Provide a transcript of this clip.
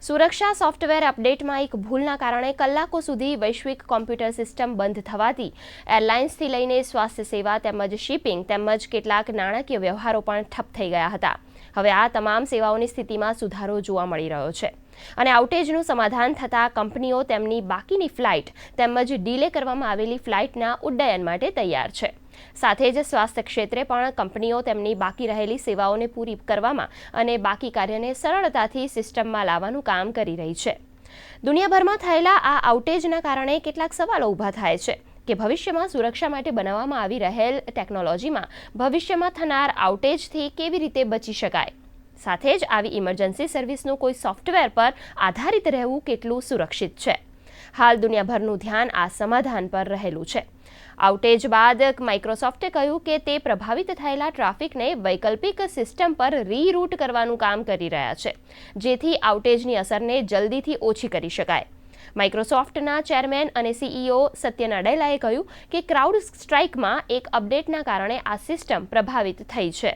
સુરક્ષા સોફ્ટવેર અપડેટમાં એક ભૂલના કારણે કલાકો સુધી વૈશ્વિક કોમ્પ્યુટર સિસ્ટમ બંધ થવાથી એરલાઇન્સથી લઈને સ્વાસ્થ્ય સેવા તેમજ શિપિંગ તેમજ કેટલાક નાણાકીય વ્યવહારો પણ ઠપ થઈ ગયા હતા. હવે આ તમામ સેવાઓની સ્થિતિમાં સુધારો જોવા મળી રહ્યો છે અને આઉટેજનું સમાધાન થતાં કંપનીઓ તેમની બાકીની ફ્લાઇટ તેમજ ડીલે કરવામાં આવેલી ફ્લાઇટના ઉડ્ડયન માટે તૈયાર છે. સાથે જ સ્વાસ્થ્ય ક્ષેત્રે પણ કંપનીઓ તેમની બાકી રહેલી સેવાઓને પૂરી કરવામાં અને બાકી કાર્યને સરળતાથી સિસ્ટમમાં લાવવાનું કામ કરી રહી છે. દુનિયાભરમાં થયેલા આ આઉટેજના કારણે કેટલાક સવાલો ઊભા થાય છે કે ભવિષ્યમાં સુરક્ષા માટે બનાવવામાં આવી રહેલ ટેકનોલોજીમાં ભવિષ્યમાં થનાર આઉટેજથી કેવી રીતે બચી શકાય. સાથે જ આવી ઇમરજન્સી સર્વિસનું કોઈ સોફ્ટવેર પર આધારિત રહેવું કેટલું સુરક્ષિત છે. હાલ દુનિયાભરનું ધ્યાન આ સમાધાન પર રહેલું છે. આઉટેજ બાદ માઇક્રોસોફ્ટે કહ્યું કે તે પ્રભાવિત થયેલા ટ્રાફિકને વૈકલ્પિક સિસ્ટમ પર રીરૂટ કરવાનું કામ કરી રહ્યા છે, જેથી આઉટેજની અસરને જલ્દીથી ઓછી કરી શકાય. માઇક્રોસોફ્ટના ચેરમેન અને CEO સત્ય નડેલાએ કહ્યું કે ક્રાઉડ સ્ટ્રાઇકમાં એક અપડેટના કારણે આ સિસ્ટમ પ્રભાવિત થઈ છે.